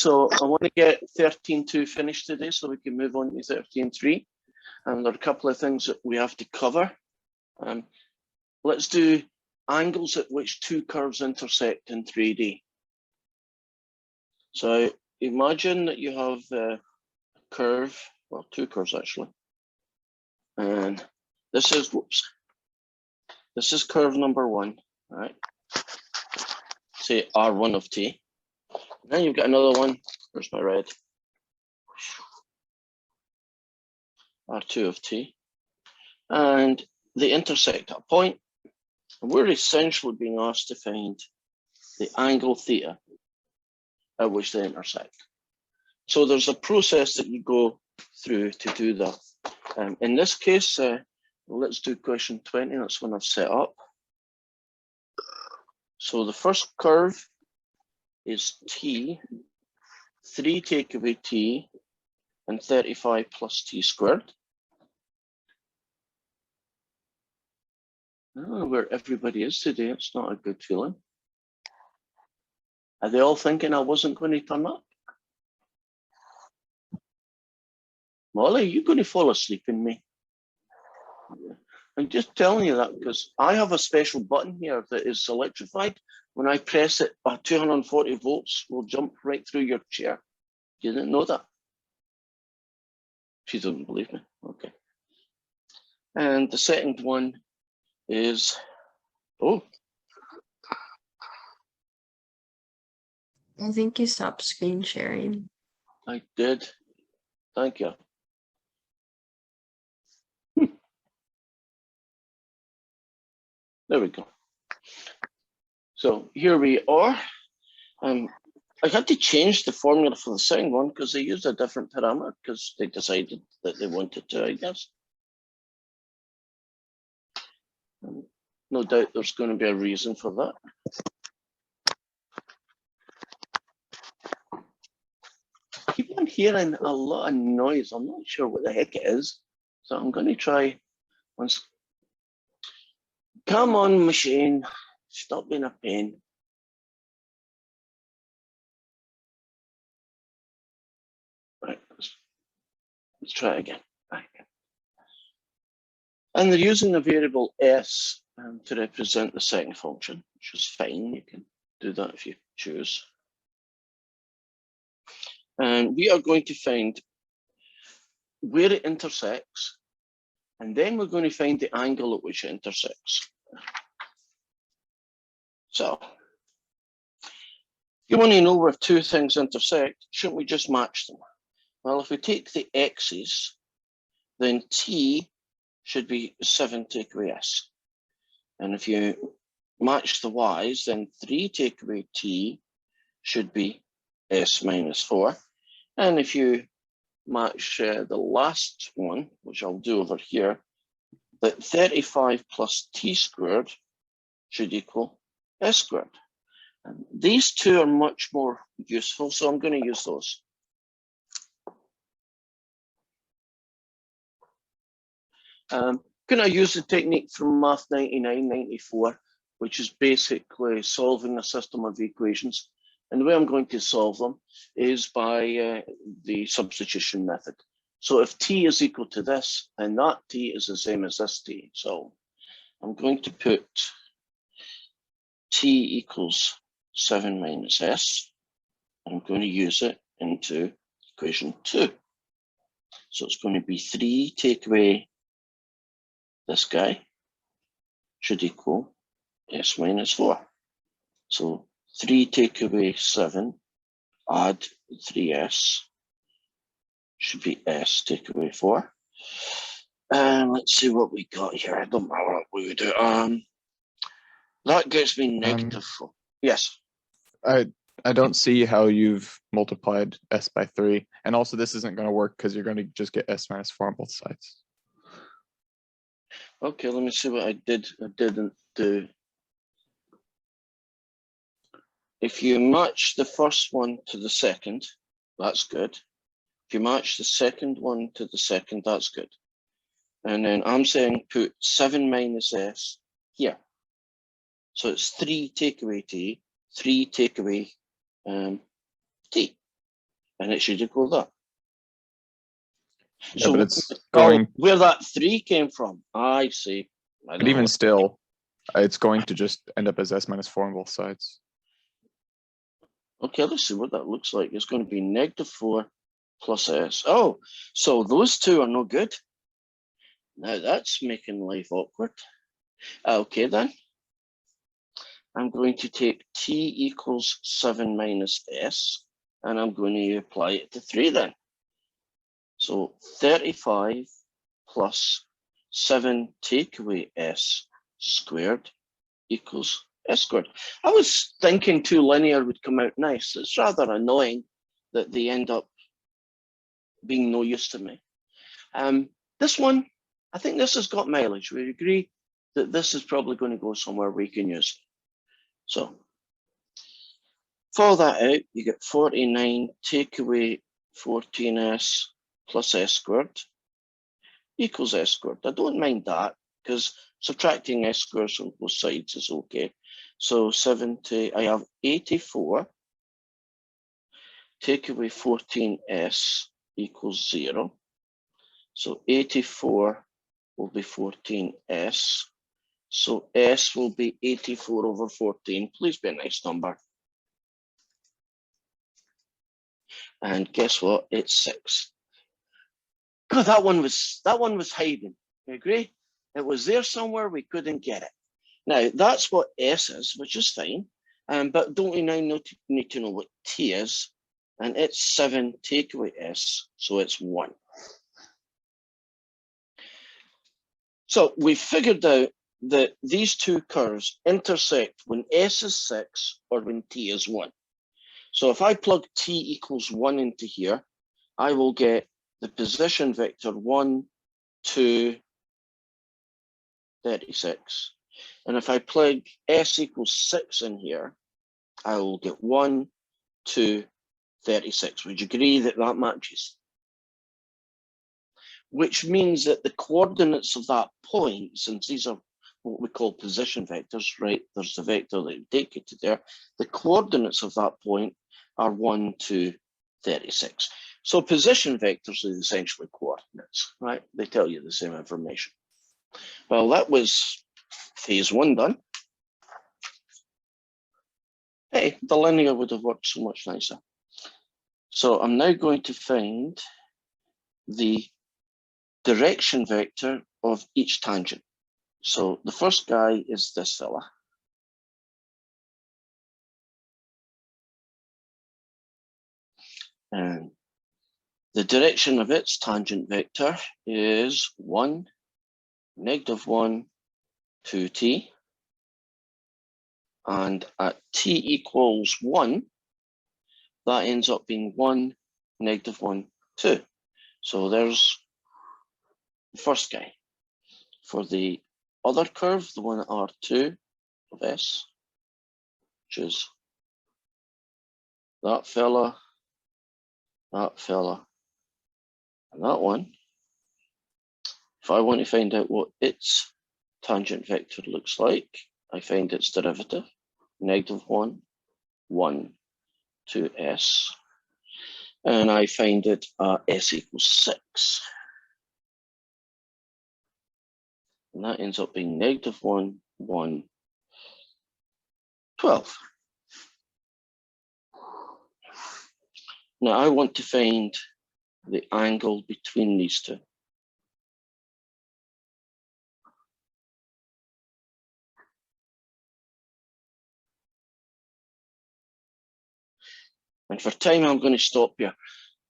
so I want to get 13.2 finished today so we can move on to 13.3. And there are a couple of things that we have to cover. Let's do angles at which two curves intersect in 3D. So imagine that you have a curve, well, two curves actually. And this is, whoops, this is curve number one, right? Say R1 of t. Then you've got another one, where's my red? R2 of t. And they intersect at a point. And we're essentially being asked to find the angle theta at which they intersect. So there's a process that you go through to do that. In this case, let's do question 20. That's one I've set up. So the first curve is t, 3 take away t, and 35 plus t squared. I don't know where everybody is today. It's not a good feeling. Are they all thinking I wasn't going to turn up? Molly, you're going to fall asleep in me. I'm just telling you that because I have a special button here that is electrified. When I press it, 240 volts will jump right through your chair. You didn't know that? She doesn't believe me. Okay. And the second one is, oh. I think you stopped screen sharing. I did. Thank you. There we go. So here we are. I had to change the formula for the second one because they used a different parameter because they decided that they wanted to, I guess. No doubt there's going to be a reason for that. I keep on hearing a lot of noise. I'm not sure what the heck it is. So I'm going to try once. Come on, machine. Stop being a pain. Right, let's try it again. Right. And they're using the variable s to represent the second function, which is fine. You can do that if you choose. And we are going to find where it intersects, and then we're going to find the angle at which it intersects. So, you want to know where two things intersect, shouldn't we just match them? Well, if we take the x's, then t should be 7 take away s. And if you match the y's, then 3 take away t should be s minus 4. And if you match the last one, which I'll do over here, that 35 plus t squared should equal s squared. And these two are much more useful, so I'm going to use those. Can I use the technique from Math 99-94, which is basically solving a system of equations? And the way I'm going to solve them is by the substitution method. So if t is equal to this, then that t is the same as this t. So I'm going to put t equals 7 minus s. I'm going to use it into equation 2. So it's going to be 3 take away this guy should equal s minus 4. So 3 take away 7, add 3s, should be s take away 4. And let's see what we got here. I don't know what we would do. That gets me negative 4. Yes. I don't see how you've multiplied s by 3. And also this isn't going to work because you're going to just get s minus 4 on both sides. Okay, let me see what I didn't do. If you match the first one to the second, that's good. If you match the second one to the second, that's good. And then I'm saying put 7 minus s here. So it's 3 take away t, 3 take away t. and it should equal that. Yeah, but it's oh, going, where that 3 came from, I see. I but don't know even what- still, it's going to just end up as S minus 4 on both sides. Okay, let's see what that looks like. It's going to be -4 plus S. Oh, so those two are no good. Now that's making life awkward. Okay then. I'm going to take T equals 7 minus S, and I'm going to apply it to 3 then. So 35 plus 7 take away S squared equals S squared. I was thinking 2 linear would come out nice. It's rather annoying that they end up being no use to me. This one, I think this has got mileage. We agree that this is probably going to go somewhere we can use it. So follow that out, you get 49 take away 14S plus S squared equals S squared. I don't mind that because subtracting S squares from both sides is okay. So 70, I have 84 take away 14S equals 0. So 84 will be 14S. So S will be 84 over 14. Please be a nice number. And guess what? It's 6. God, that one was hiding. You agree? It was there somewhere, we couldn't get it. Now that's what S is, which is fine. But don't we now need to know what T is? And it's 7 take away S, so it's 1. So we figured out that these two curves intersect when S is 6 or when T is 1. So if I plug T equals 1 into here, I will get the position vector 1, 2, 36. And if I plug S equals 6 in here, I will get 1, 2, 36. Would you agree that that matches? Which means that the coordinates of that point, since these are what we call position vectors, right? There's the vector that would take you to there. The coordinates of that point are 1, 2, 36. So position vectors are essentially coordinates, right? They tell you the same information. Well, that was phase 1 done. Hey, the linear would have worked so much nicer. So I'm now going to find the direction vector of each tangent. So the first guy is this fella. And the direction of its tangent vector is 1, -1, 2t. And at t equals 1, that ends up being 1, -1, 2. So there's the first guy. For the other curve, the one at R2 of S, which is that fella, and that one. If I want to find out what its tangent vector looks like, I find its derivative, -1, 1, 2s, and I find it at s equals 6. And that ends up being -1, 1, 12. Now I want to find the angle between these two. And for time, I'm going to stop here.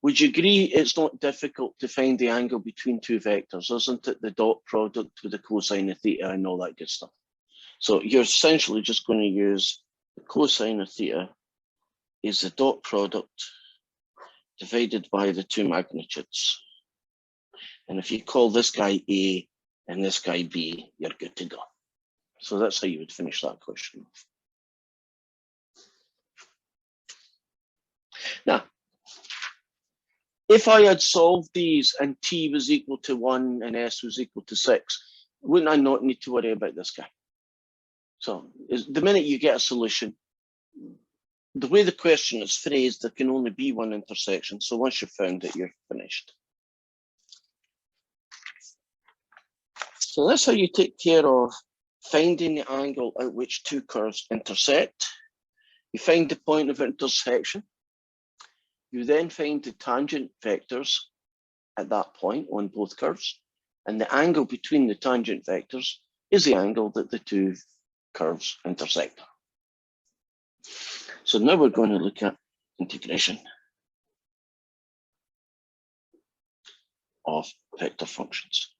Would you agree it's not difficult to find the angle between two vectors, isn't it? The dot product with the cosine of theta and all that good stuff. So you're essentially just going to use the cosine of theta is the dot product divided by the two magnitudes. And if you call this guy A and this guy B, you're good to go. So that's how you would finish that question. Now, if I had solved these and t was equal to 1 and s was equal to 6, wouldn't I not need to worry about this guy? So the minute you get a solution, the way the question is phrased, there can only be one intersection. So once you've found it, you're finished. So that's how you take care of finding the angle at which two curves intersect. You find the point of intersection. You then find the tangent vectors at that point on both curves. And the angle between the tangent vectors is the angle that the two curves intersect. So now we're going to look at integration of vector functions.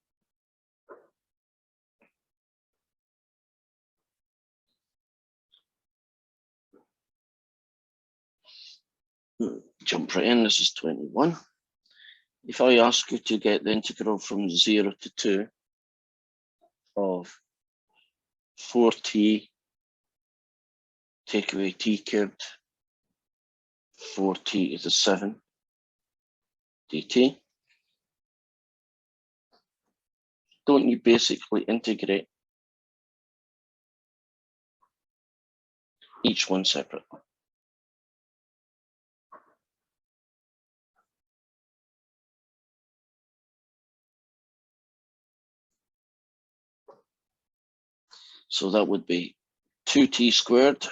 Jump right in, this is 21. If I ask you to get the integral from 0 to 2 of 4t, take away t cubed, 4t to the 7 dt, don't you basically integrate each one separately? So that would be 2t squared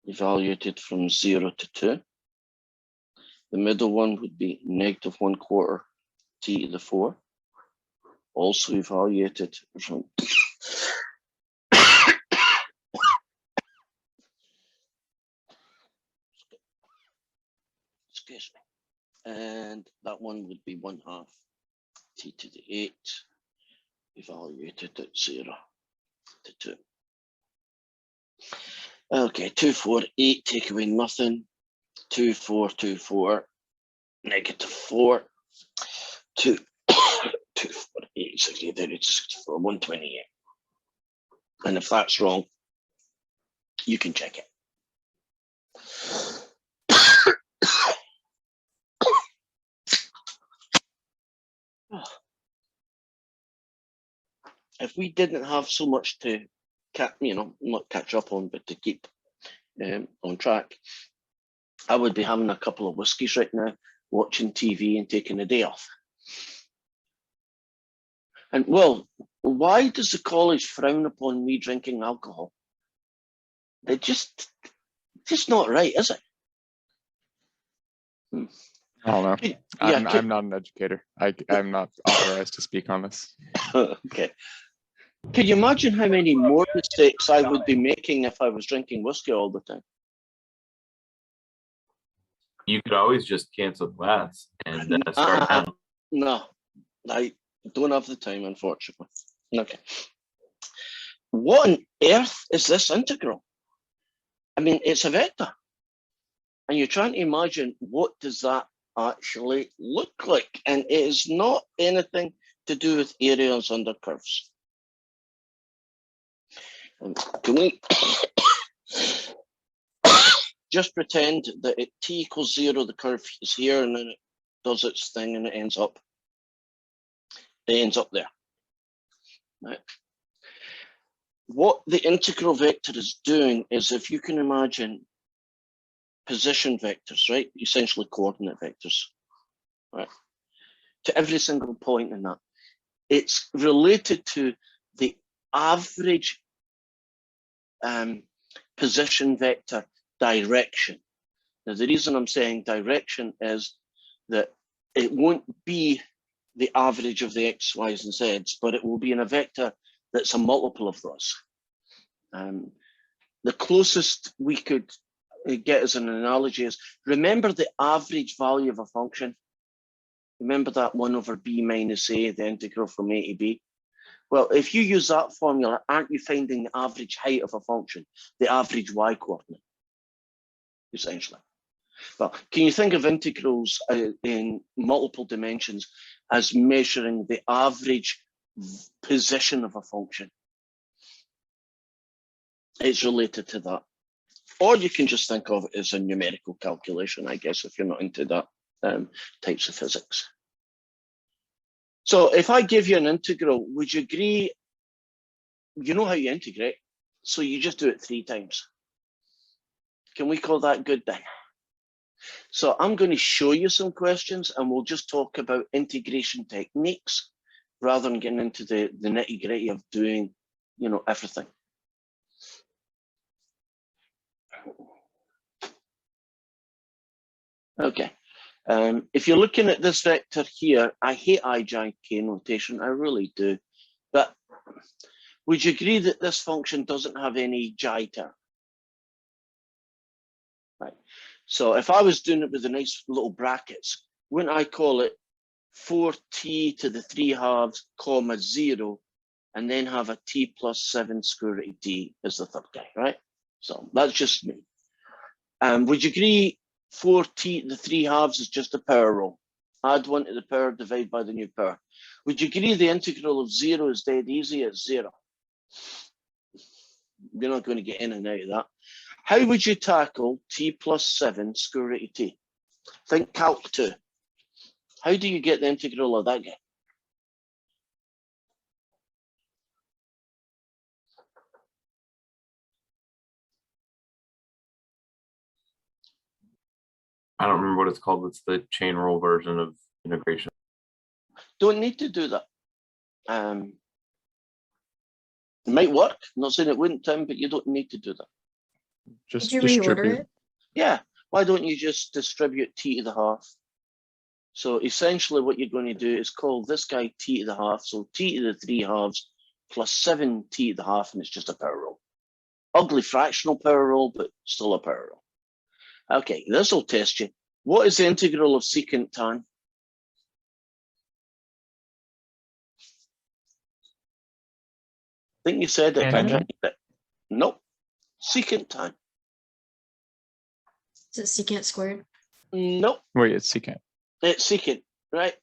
evaluated from 0 to 2. The middle one would be -1/4 t to the 4, also evaluated from excuse me, and that one would be 1/2 t to the 8, evaluated at 0 to 2. Okay, 2, 4, 8, take away nothing. 2, 4, 2, 4, -4. 2, 2, 4, 8, 60, 30, 64, 128. And if that's wrong, you can check it. If we didn't have so much to not catch up on, but to keep on track, I would be having a couple of whiskeys right now, watching TV and taking a day off. And well, why does the college frown upon me drinking alcohol? They're just not right, is it? I don't know. Yeah, I'm not an educator. I'm not authorized to speak on this. okay. Can you imagine how many more mistakes I would be making if I was drinking whiskey all the time? You could always just cancel class and start down. No, I don't have the time, unfortunately. Okay. What on earth is this integral? I mean, it's a vector. And you're trying to imagine what does that actually look like? And it is not anything to do with areas under curves. Can we just pretend that at t equals 0, the curve is here, and then it does its thing and it ends up there. Right. What the integral vector is doing is, if you can imagine position vectors, right? Essentially coordinate vectors, right? To every single point in that. It's related to the average position vector direction. Now, the reason I'm saying direction is that it won't be the average of the x, y's, and z's, but it will be in a vector that's a multiple of those. The closest we could get as an analogy is, remember the average value of a function? Remember that 1 over b minus a, the integral from a to b? Well, if you use that formula, aren't you finding the average height of a function, the average y coordinate, essentially? Well, can you think of integrals in multiple dimensions as measuring the average position of a function? It's related to that. Or you can just think of it as a numerical calculation, I guess, if you're not into that types of physics. So if I give you an integral, would you agree, you know how you integrate, so you just do it 3 times. Can we call that good then? So I'm going to show you some questions and we'll just talk about integration techniques rather than getting into the nitty gritty of doing, you know, everything. Okay. If you're looking at this vector here, I hate ijk notation, I really do. But would you agree that this function doesn't have any j term? Right. So if I was doing it with the nice little brackets, wouldn't I call it 4t to the 3/2 comma 0, and then have a t plus 7 square root of t as the third guy, right? So that's just me. Would you agree 4t to the 3/2 is just a power rule? Add 1 to the power, divide by the new power. Would you agree the integral of 0 is dead easy at 0? You're not going to get in and out of that. How would you tackle t plus 7 square root of t? Think calc 2. How do you get the integral of that guy? I don't remember what it's called. It's the chain rule version of integration. Don't need to do that. It might work. I'm not saying it wouldn't, Tim, but you don't need to do that. Just Did you reorder distribute. it? Yeah. Why don't you just distribute t to the half? So essentially what you're going to do is call this guy t to the half. So t to the 3/2 plus 7t to the half, and it's just a power rule. Ugly fractional power rule, but still a power rule. Okay, this will test you. What is the integral of secant tan? I think you said it, Tangent? Patrick. Nope. Secant tan. Is it secant squared? Nope. Wait, it's secant. It's secant, right?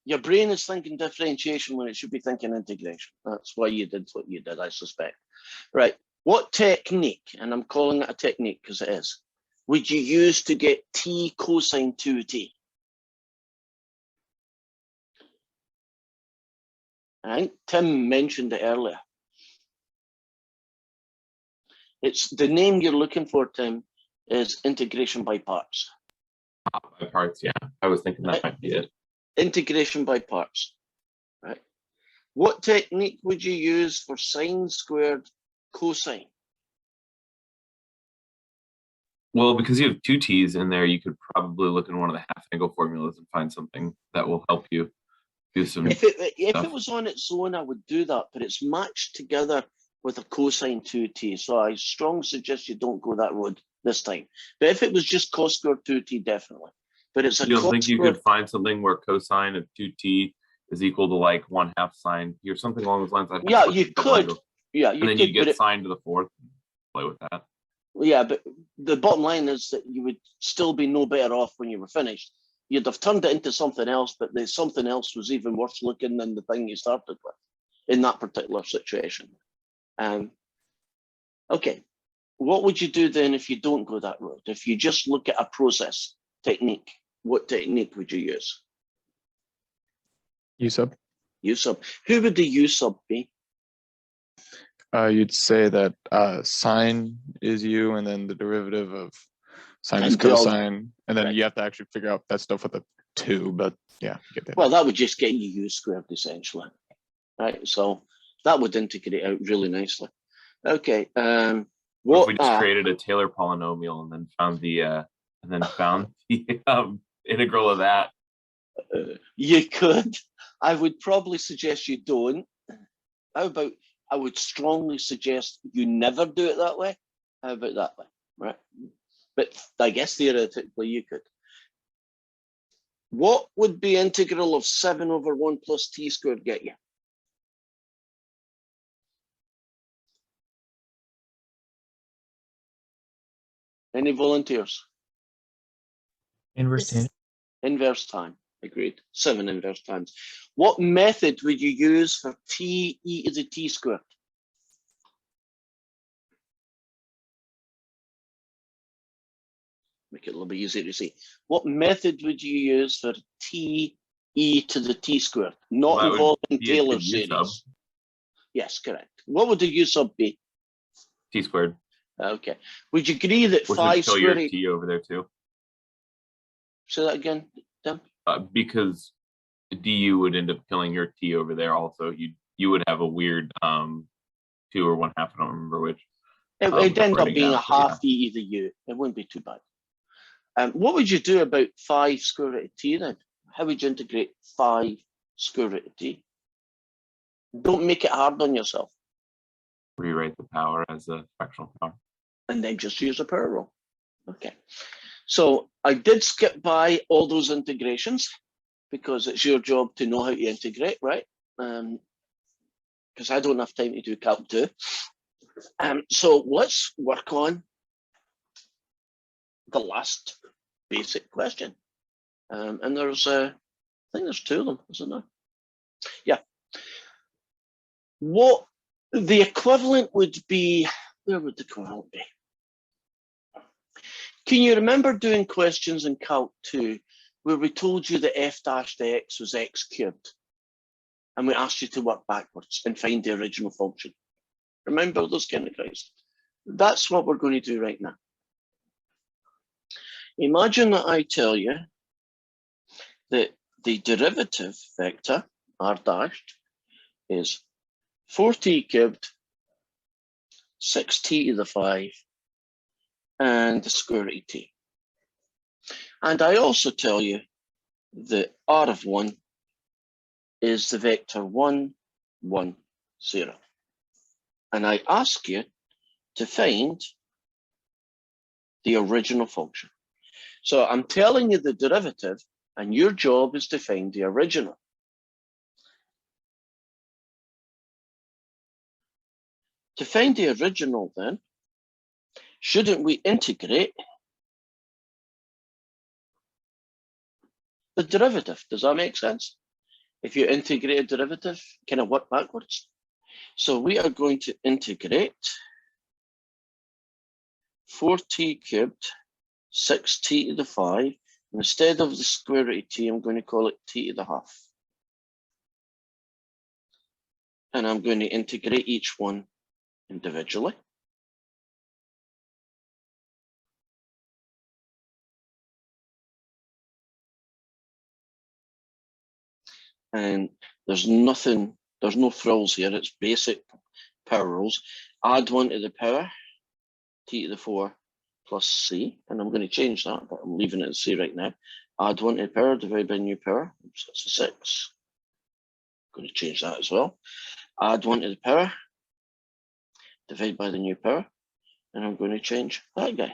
Your brain is thinking differentiation when it should be thinking integration. That's why you did what you did, I suspect. Right. What technique, and I'm calling it a technique because it is, would you use to get t cosine 2t? I think Tim mentioned it earlier. It's the name you're looking for, Tim, is integration by parts. By parts, yeah. I was thinking that Right. might be it. Integration by parts, right? What technique would you use for sine squared cosine? Well, because you have two t's in there, you could probably look in one of the half angle formulas and find something that will help you do some. If it stuff. was on its own, I would do that, but it's matched together with a cosine 2t. So I strongly suggest you don't go that road this time. But if it was just cos squared 2t, definitely. But it's a You don't cos think you squared. could find something where cosine of 2t is equal to like 1/2 sine or something along those lines? I'd have to Yeah, look you at the could. window. Yeah, And you then could. you But get sine to the fourth. Play with that. yeah, but the bottom line is that you would still be no better off when you were finished. You'd have turned it into something else, but the something else was even worse looking than the thing you started with in that particular situation. Okay, what would you do then if you don't go that road? If you just look at a process technique, what technique would you use? U sub. U sub. Who would the U sub be? You'd say that sine is u, and then the derivative of sine is And the other- cosine, and then right. you have to actually figure out that stuff with a 2. But yeah, you get that. Well, that would just get you U squared essentially, right? So that would integrate out really nicely. Okay. What if What? we just created a Taylor polynomial and then found the integral of that? You could. I would probably suggest you don't. How about? I would strongly suggest you never do it that way. How about that way, right? But I guess theoretically you could. What would be integral of 7/1 plus t squared get you? Any volunteers? Inverse This- tangent. Inverse time. Agreed. 7 inverse times. What method would you use for t e to the t squared? Make it a little bit easier to see. What method would you use for t e to the t squared? Not Well, that would involving be a Taylor U sub. series. Yes, correct. What would the u sub be? T squared. Okay. Would you agree that Which 5 would kill square your root? T over there too. Say that again, Tim? Because du would end up killing your T over there also. You would have a weird 2 or 1/2, I don't remember which. It'd end up running being a out, but yeah. half e to the u. It wouldn't be too bad. What would you do about 5 square root of t then? How would you integrate 5 square root of t? Don't make it hard on yourself, Rewrite the power as a fractional power. and then just use a power rule. Okay. So I did skip by all those integrations because it's your job to know how to integrate, right? Because I don't have time to do Calc 2. So let's work on the last basic question. And there's, I think there's 2 of them, isn't there? Yeah. What the equivalent would be, where would the equivalent be? Can you remember doing questions in Calc 2 where we told you that f dashed x was x cubed? And we asked you to work backwards and find the original function. Remember those kind of guys? That's what we're going to do right now. Imagine that I tell you that the derivative vector, r dashed, is 4t cubed, 6t to the 5, and the square root of t. And I also tell you that r of 1 is the vector 1, 1, 0. And I ask you to find the original function. So I'm telling you the derivative, and your job is to find the original. To find the original then, shouldn't we integrate the derivative? Does that make sense? If you integrate a derivative, kind of work backwards. So we are going to integrate 4t cubed, 6t to the 5. And instead of the square root of t, I'm going to call it t to the half. And I'm going to integrate each one individually. And there's nothing, there's no frills here. It's basic power rules. Add 1 to the power, t to the 4 plus c. And I'm going to change that, but I'm leaving it at c right now. Add 1 to the power, divide by new power. Oops, that's a 6. I'm going to change that as well. Add 1 to the power, divide by the new power. And I'm going to change that guy.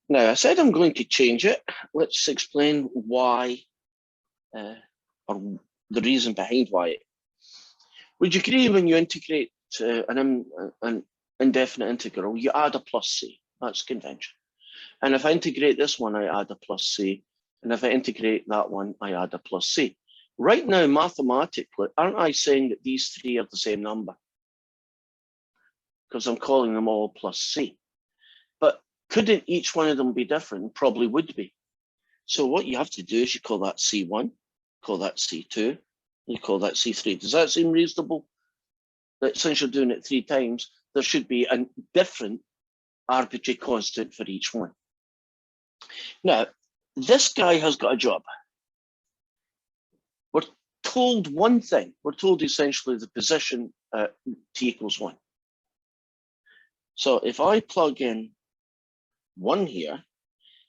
Now, I said I'm going to change it. Let's explain why, or the reason behind why. Would you agree when you integrate an indefinite integral, you add a plus c? That's convention. And if I integrate this one, I add a plus c. And if I integrate that one, I add a plus c. Right now, mathematically, aren't I saying that these 3 are the same number? Because I'm calling them all plus c. But couldn't each one of them be different? Probably would be. So what you have to do is you call that C1, call that C2, you call that C3. Does that seem reasonable? That since you're doing it 3 times, there should be a different arbitrary constant for each one. Now, this guy has got a job. We're told one thing. We're told essentially the position t equals 1. So if I plug in 1 here,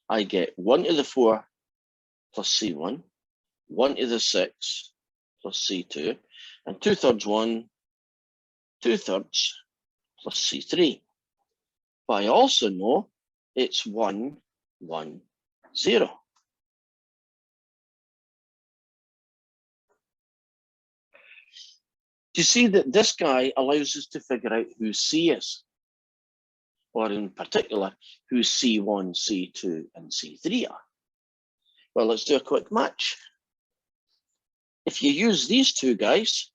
I get 1 to the 4 plus C1, 1 to the 6 plus C2, and 2/3 1, 2/3 plus C3. But I also know it's 1, 1, 0. Do you see that this guy allows us to figure out who C is? Or in particular, who C1, C2, and C3 are? Well, let's do a quick match. If you use these 2 guys,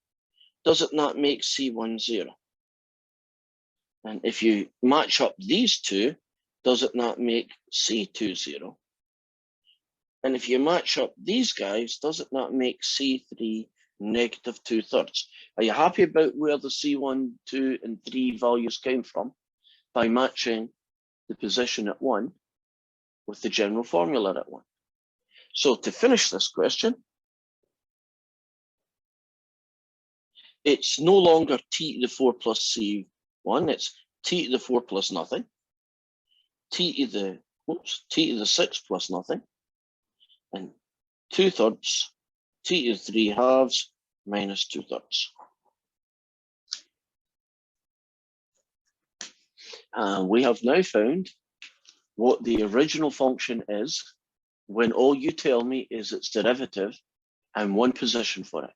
does it not make C1 0? And if you match up these 2, does it not make C2 0? And if you match up these guys, does it not make C3 negative 2/3. Are you happy about where the C1, 2, and 3 values came from by matching the position at 1 with the general formula at 1? So to finish this question, it's no longer t to the 4 plus C1, it's t to the 4 plus nothing, t to the 6 plus nothing, and 2/3, t to the 3 halves minus 2/3. And we have now found what the original function is when all you tell me is its derivative and one position for it.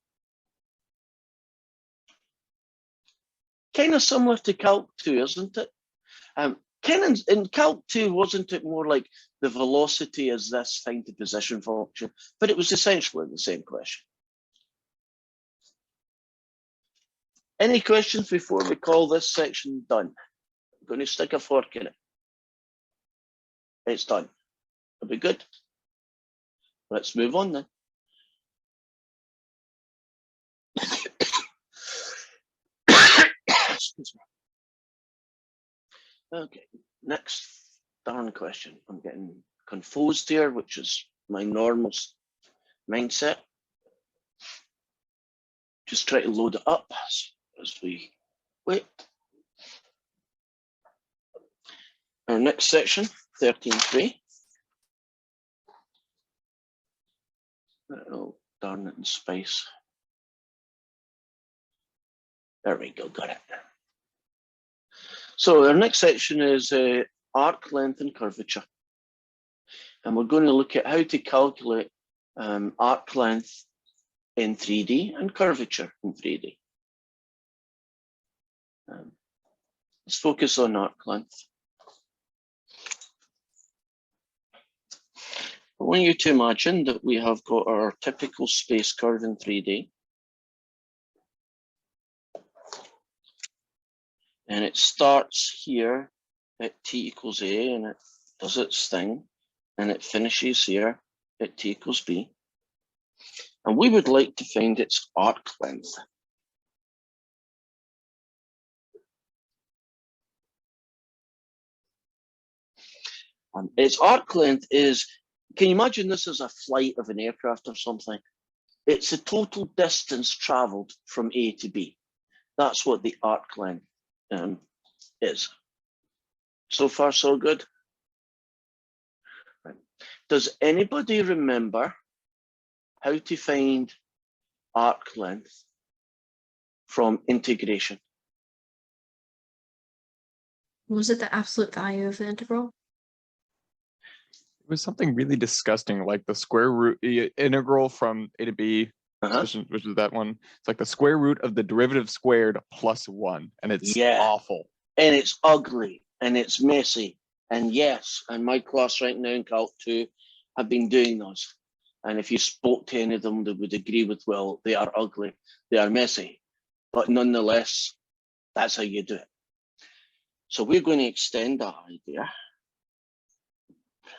Kind of similar to Calc 2, isn't it? Kind of in Calc 2, wasn't it more like the velocity is this, find the position function? But it was essentially the same question. Any questions before we call this section done? I'm going to stick a fork in it. It's done. It'll be good. Let's move on then. Excuse me. Okay, next darn question. I'm getting confused here, which is my normal mindset. Just try to load it up as we wait. Our next section, 13.3. Oh, darn it in space. There we go, got it. So our next section is arc length and curvature. And we're going to look at how to calculate arc length in 3D and curvature in 3D. Let's focus on arc length. I want you to imagine that we have got our typical space curve in 3D. And it starts here at t equals a, and it does its thing, and it finishes here at t equals b. And we would like to find its arc length. Its arc length is, can you imagine this as a flight of an aircraft or something? It's the total distance traveled from A to B. That's what the arc length is. So far, so good. Right. Does anybody remember how to find arc length from integration? Was it the absolute value of the integral? It was something really disgusting, like the square root integral from a to b, which is that one. It's like the square root of the derivative squared plus 1, and it's awful. And it's ugly, and it's messy. And yes, in my class right now in Calc 2, I've been doing those. And if you spoke to any of them, they would agree with, well, they are ugly, they are messy. But nonetheless, that's how you do it. So we're going to extend that idea.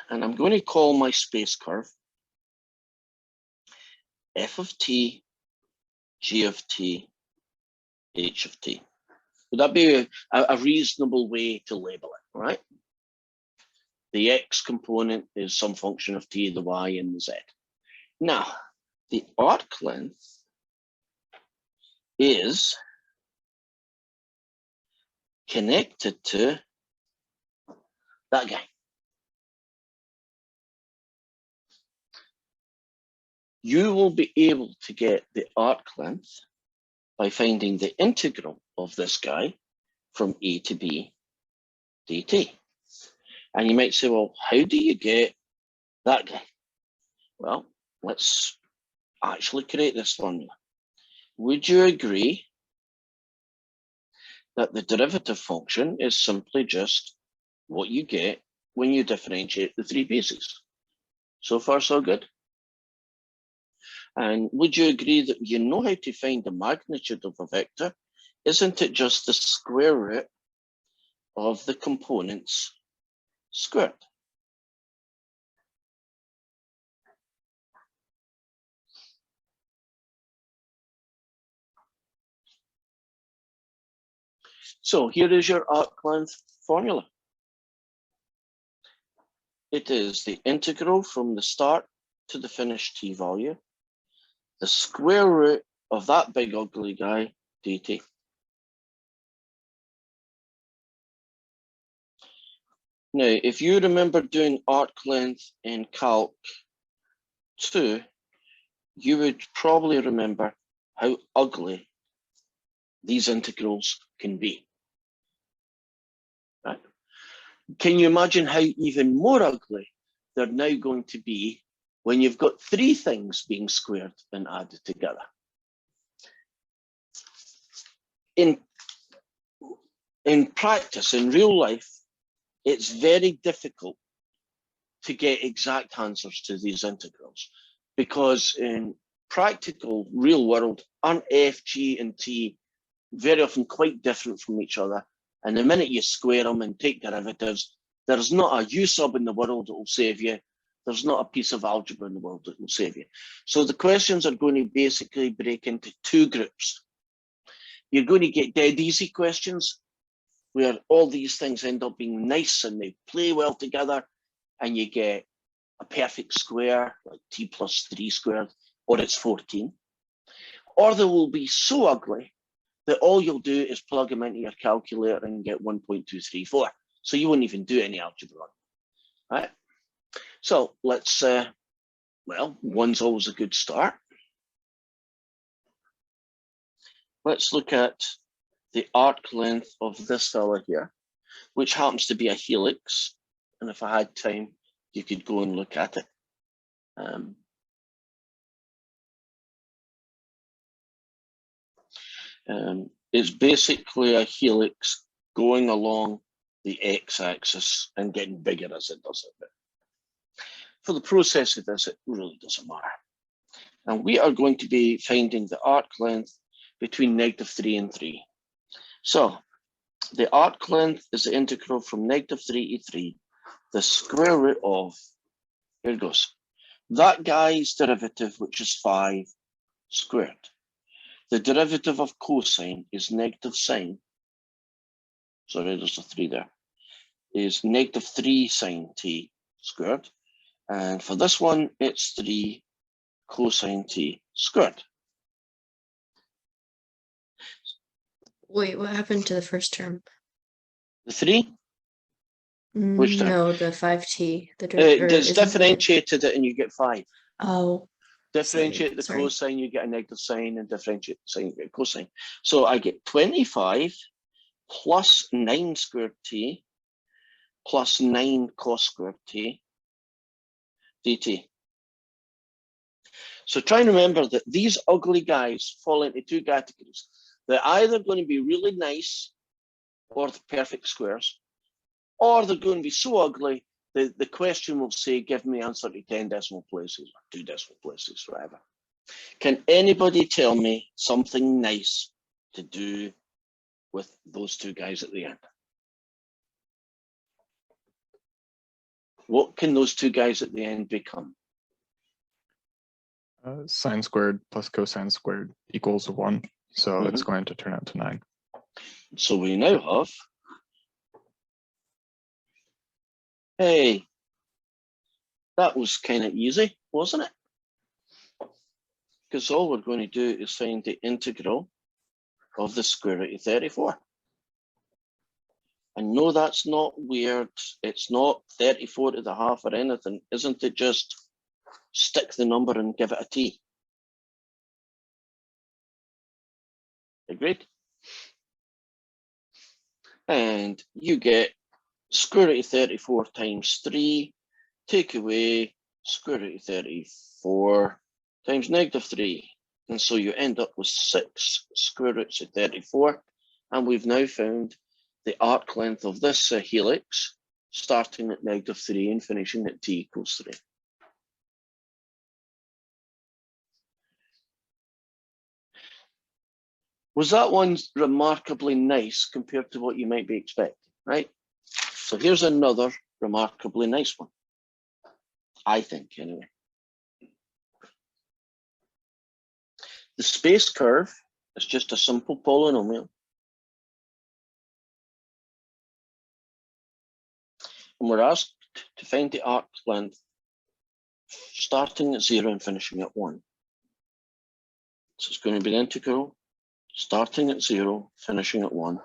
And I'm going to call my space curve f of t, g of t, h of t. Would that be a reasonable way to label it, right? The x component is some function of t, the y, and the z. Now, the arc length is connected to that guy. You will be able to get the arc length by finding the integral of this guy from a to b dt. And you might say, well, how do you get that guy? Well, let's actually create this formula. Would you agree that the derivative function is simply just what you get when you differentiate the three bases? So far, so good. And would you agree that you know how to find the magnitude of a vector? Isn't it just the square root of the components squared? So here is your arc length formula. It is the integral from the start to the finished t value, the square root of that big ugly guy, dt. Now, if you remember doing arc length in Calc 2, you would probably remember how ugly these integrals can be. Right? Can you imagine how even more ugly they're now going to be when you've got three things being squared and added together? In practice, in real life, it's very difficult to get exact answers to these integrals, because in practical real world, aren't f, g, and t very often quite different from each other? And the minute you square them and take derivatives, there's not a u sub in the world that will save you. There's not a piece of algebra in the world that will save you. So the questions are going to basically break into two groups. You're going to get dead easy questions where all these things end up being nice and they play well together, and you get a perfect square, like t plus 3 squared, or it's 14. Or they will be so ugly that all you'll do is plug them into your calculator and get 1.234. So you won't even do any algebra, right? So let's, well, one's always a good start. Let's look at the arc length of this fella here, which happens to be a helix. And if I had time, you could go and look at it. It's basically a helix going along the x-axis and getting bigger as it does it. But for the process of this, it really doesn't matter. And we are going to be finding the arc length between -3 and 3. So the arc length is the integral from -3 to 3, the square root of, here it goes, that guy's derivative, which is 5 squared. The derivative of cosine is negative sine. Sorry, there's a 3 there. Is -3 sine t squared. And for this one, it's 3 cosine t squared. Wait, what happened to the first term? The 3? Which term? No, the 5t. The It's differentiated it and you get 5. Oh. Differentiate the sorry. cosine, you get a negative sine, and differentiate the sine, you get a cosine. So I get 25 plus 9 squared t plus 9 cos squared t dt. So try and remember that these ugly guys fall into two categories. They're either going to be really nice or the perfect squares, or they're going to be so ugly that the question will say, give me answer to 10 decimal places or 2 decimal places, whatever. Can anybody tell me something nice to do with those two guys at the end? What can those two guys at the end become? Sine squared plus cosine squared equals 1. So it's going to turn out to 9. So we now have, hey, that was kind of easy, wasn't it? Because all we're going to do is find the integral of the square root of 34. I know that's not weird. It's not 34 to the half or anything. Isn't it just stick the number and give it a t? Agreed? And you get square root of 34 times 3, take away square root of 34 times -3. And so you end up with 6 square roots of 34. And we've now found the arc length of this helix, starting at -3 and finishing at t equals 3. Was that one remarkably nice compared to what you might be expecting, right? So here's another remarkably nice one, I think, anyway. The space curve is just a simple polynomial And we're asked to find the arc length starting at 0 and finishing at 1. So it's going to be the integral starting at 0, finishing at 1,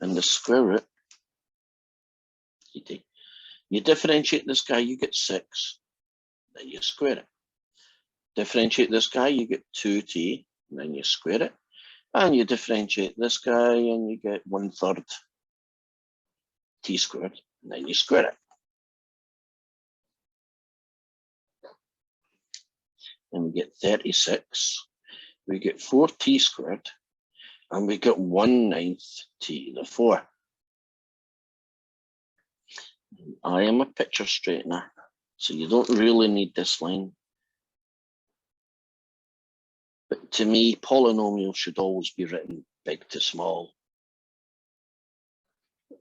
and the square root. You differentiate this guy, you get 6, then you square it. Differentiate this guy, you get 2t, and then you square it. And you differentiate this guy, and you get 1/3 t squared, and then you square it. And we get 36. We get 4t squared, and we get 1/9 t to the 4. I am a picture straightener, so you don't really need this line. But to me, polynomials should always be written big to small,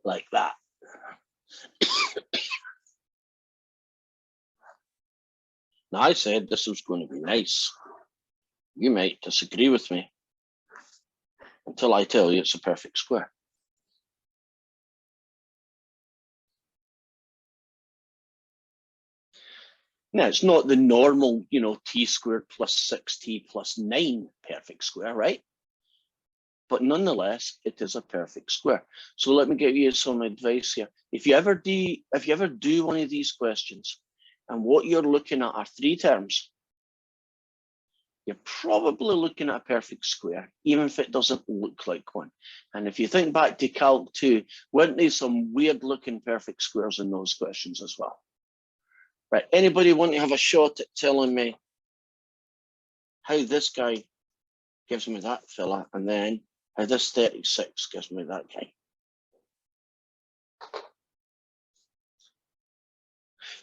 like that. Now, I said this was going to be nice. You might disagree with me until I tell you it's a perfect square. Now, it's not the normal, t squared plus 6t plus 9 perfect square, right? But nonetheless, it is a perfect square. So let me give you some advice here. If you ever do one of these questions, and what you're looking at are 3 terms, you're probably looking at a perfect square, even if it doesn't look like one. And if you think back to Calc 2, weren't there some weird looking perfect squares in those questions as well? Right, anybody want to have a shot at telling me how this guy gives me that fella, and then how this 36 gives me that guy?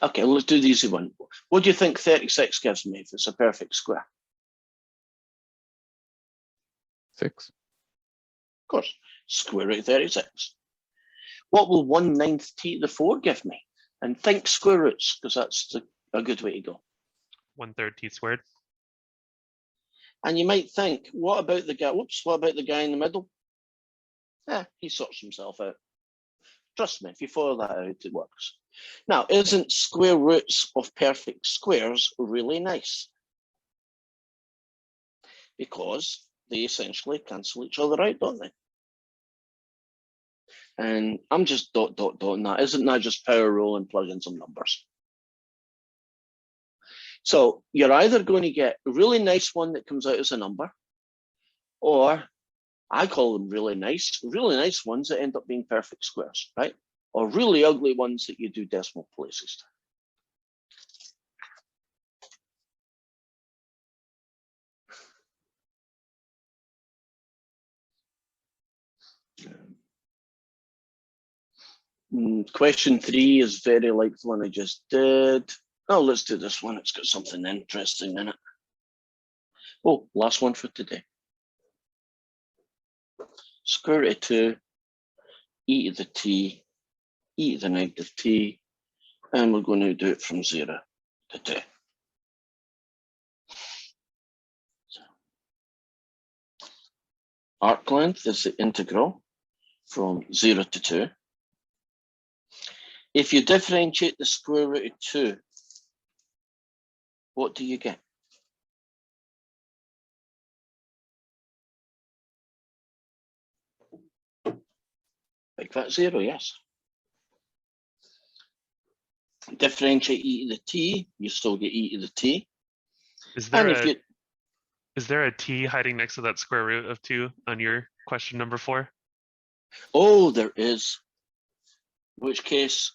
Okay, let's do the easy one. What do you think 36 gives me if it's a perfect square? 6. Of course, square root of 36. What will 1/9 t to the 4 give me? And think square roots, because that's a good way to go. 1/3 t squared. And you might think, what about the guy? Whoops, what about the guy in the middle? He sorts himself out. Trust me, if you follow that out, it works. Now, isn't square roots of perfect squares really nice? Because they essentially cancel each other out, don't they? And I'm just dotting that. Isn't that just power roll and plug in some numbers? So you're either going to get a really nice one that comes out as a number, or I call them really nice ones that end up being perfect squares, right? Or really ugly ones that you do decimal places. Question 3 is very like the one I just did. Oh, let's do this one. It's got something interesting in it. Oh, last one for today. Square root of 2, e to the t, e to the negative t, and we're going to do it from 0 to 2. So, arc length is the integral from 0 to 2. If you differentiate the square root of 2, what do you get? Big fat 0, yes. Differentiate e to the t, you still get e to the t. Is And there if is there a t hiding next to that square root of 2 on your question number 4? Oh, there is. In which case,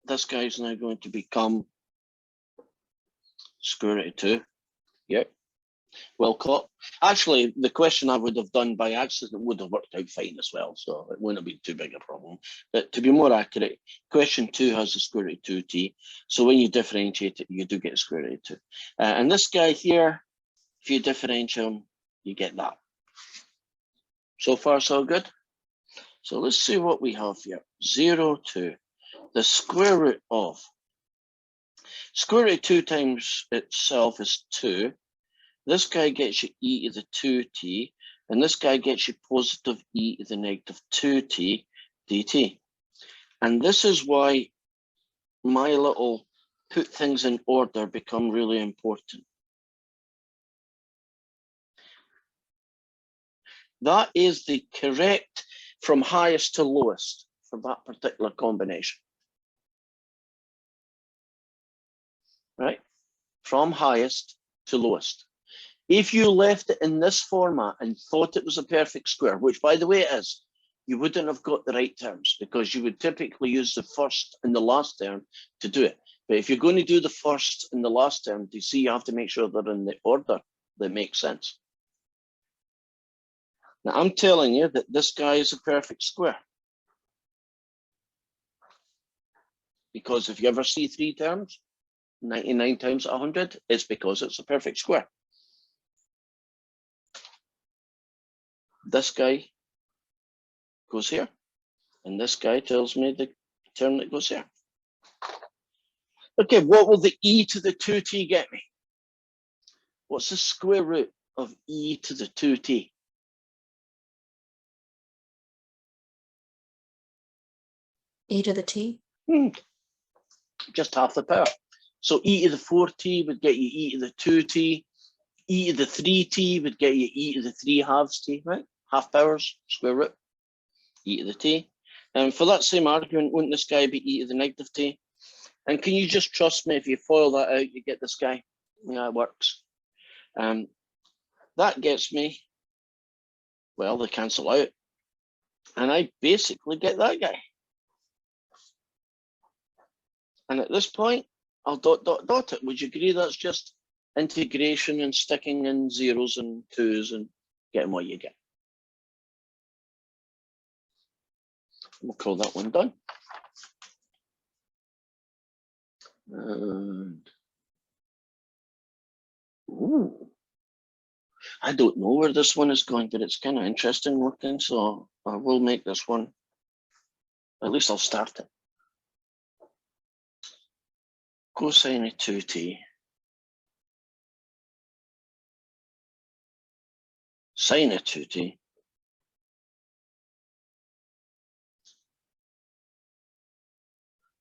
this guy's now going to become square root of 2. Yep. Well caught. Actually, the question I would have done by accident would have worked out fine as well, so it wouldn't have been too big a problem. But to be more accurate, question 2 has the square root of 2t. So when you differentiate it, you do get a square root of 2. And this guy here, if you differentiate him, you get that. So far, so good. So let's see what we have here. 0, 2. The square root of square root of 2 times itself is 2. This guy gets you e to the 2t, and this guy gets you positive e to the negative 2t dt. And this is why my little put things in order become really important. That is the correct from highest to lowest for that particular combination. Right? From highest to lowest. If you left it in this format and thought it was a perfect square, which by the way it is, you wouldn't have got the right terms because you would typically use the first and the last term to do it. But if you're going to do the first and the last term, do you see you have to make sure they're in the order that makes sense. Now I'm telling you that this guy is a perfect square. Because if you ever see three terms, 99 times 100, it's because it's a perfect square. This guy goes here, and this guy tells me the term that goes here. Okay, what will the e to the 2t get me? What's the square root of e to the 2t? E to the T. Just half the power. So e to the 4t would get you e to the 2t. E to the 3t would get you e to the 3 halves t, right? Half powers, square root, e to the t. And for that same argument, wouldn't this guy be e to the negative t? And can you just trust me, if you FOIL that out, you get this guy? Yeah, it works. That gets me, well, they cancel out. And I basically get that guy. And at this point, I'll dot it. Would you agree that's just integration and sticking in zeros and twos and getting what you get? We'll call that one done. And, ooh, I don't know where this one is going, but it's kind of interesting looking, so I will make this one. At least I'll start it. Cosine of 2t. Sine of 2t.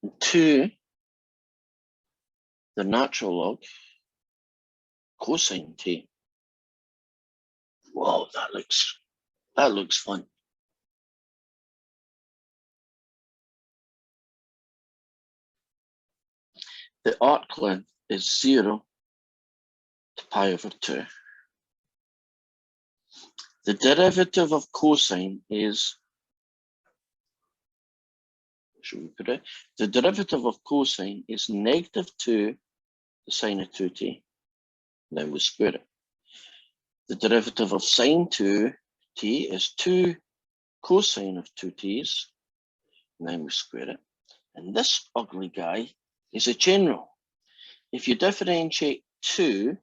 And 2, the natural log, cosine t. Whoa, that looks fun. The arc length is 0 to pi over 2. The derivative of cosine is, should we put it? The derivative of cosine is negative 2 the sine of 2t. Then we square it. The derivative of sine 2t is 2 cosine of 2t's. And then we square it. And this ugly guy is a general. If you differentiate 2,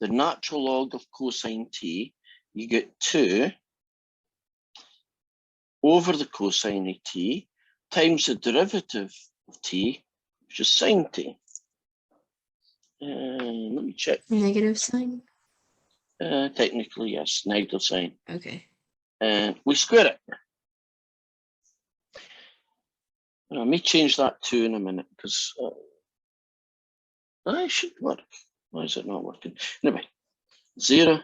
the natural log of cosine t, you get 2 over the cosine of t times the derivative of t, which is sine t. Let me check. Negative sign. Technically, yes, negative sign. Okay. And we square it. I may change that 2 in a minute because I should work. Why is it not working? Anyway, 0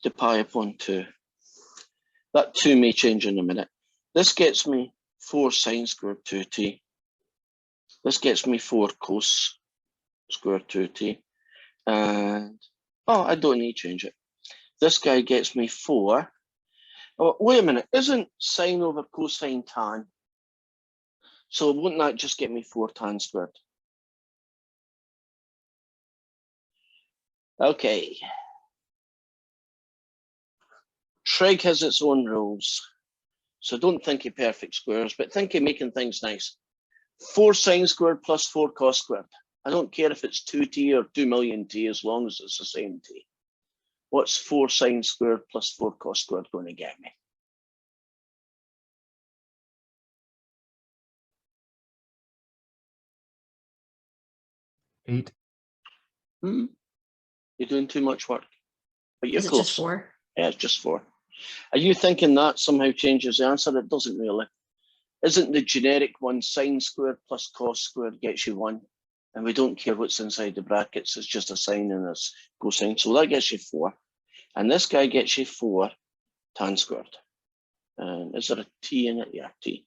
to pi upon 2. That 2 may change in a minute. This gets me 4 sine squared 2t. This gets me 4 cos squared 2t. And, oh, I don't need to change it. This guy gets me 4. Oh, wait a minute, isn't sine over cosine tan? So wouldn't that just get me 4 tan squared? Okay. Trig has its own rules. So don't think of perfect squares, but think of making things nice. 4 sine squared plus 4 cos squared. I don't care if it's 2t or 2 million t as long as it's the same t. What's 4 sine squared plus 4 cos squared going to get me? Eight. You're doing too much work. But you're Is it close. just 4? Yeah, it's just 4. Are you thinking that somehow changes the answer? It doesn't really. Isn't the generic one sine squared plus cos squared gets you 1? And we don't care what's inside the brackets, it's just a sine and a cosine. So that gets you 4. And this guy gets you 4 tan squared. And is there a t in it? Yeah, t.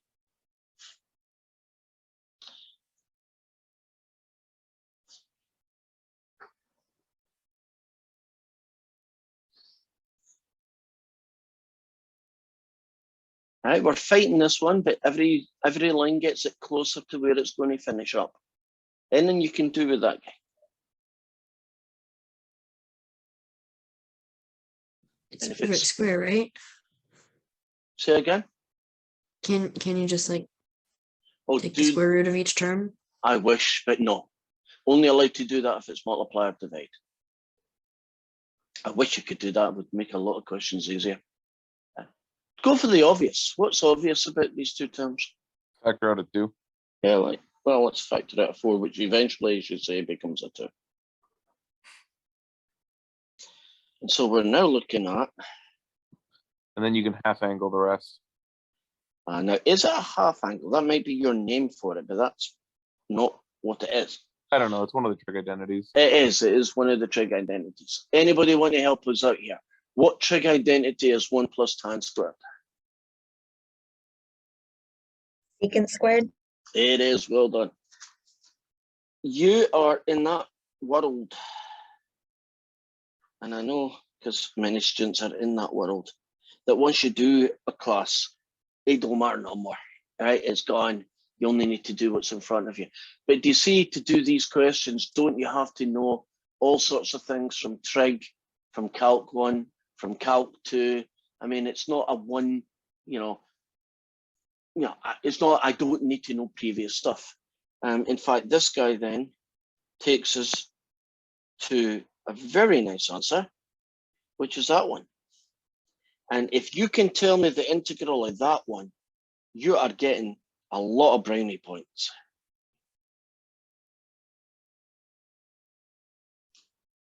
All right, we're fighting this one, but every line gets it closer to where it's going to finish up. Anything you can do with that guy. It's And if root it's- square, right? Say again? Can you just like Oh, take the square root of each term? I wish, but no. Only allowed to do that if it's multiply or divide. I wish you could do that. It would make a lot of questions easier. Go for the obvious. What's obvious about these two terms? Factor out a 2. Yeah, like, well, let's factor out a 4, which eventually, you should say, becomes a 2. And so we're now looking at, And then you can half angle the rest. now, is it a half angle? That might be your name for it, but that's not what it is. I don't know. It's one of the trig identities. It is one of the trig identities. Anybody want to help us out here? What trig identity is 1 plus tan squared? Secant squared. It is, well done. You are in that world. And I know, because many students are in that world, that once you do a class, it don't matter no more, right? It's gone. You only need to do what's in front of you. But do you see, to do these questions, don't you have to know all sorts of things from trig, from calc 1, from calc 2? I mean, it's not a one, it's not, I don't need to know previous stuff. In fact, this guy then takes us to a very nice answer, which is that one. And if you can tell me the integral of that one, you are getting a lot of brownie points.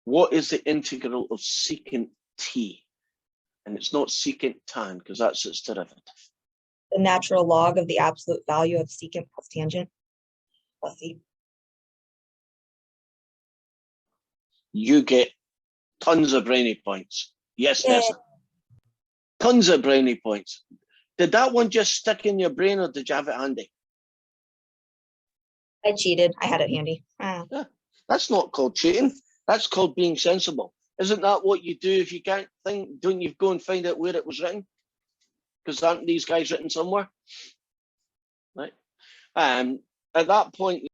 What is the integral of secant t? And it's not secant tan, because that's its derivative. The natural log of the absolute value of secant plus tangent. Plus e. You get tons of brownie points. Yes, Yay. Nessa. Tons of brownie points. Did that one just stick in your brain, or did you have it handy? I cheated. I had it handy. Ah. That's not called cheating. That's called being sensible. Isn't that what you do if you can't think? Don't you go and find out where it was written? Because aren't these guys written somewhere? Right. At that point,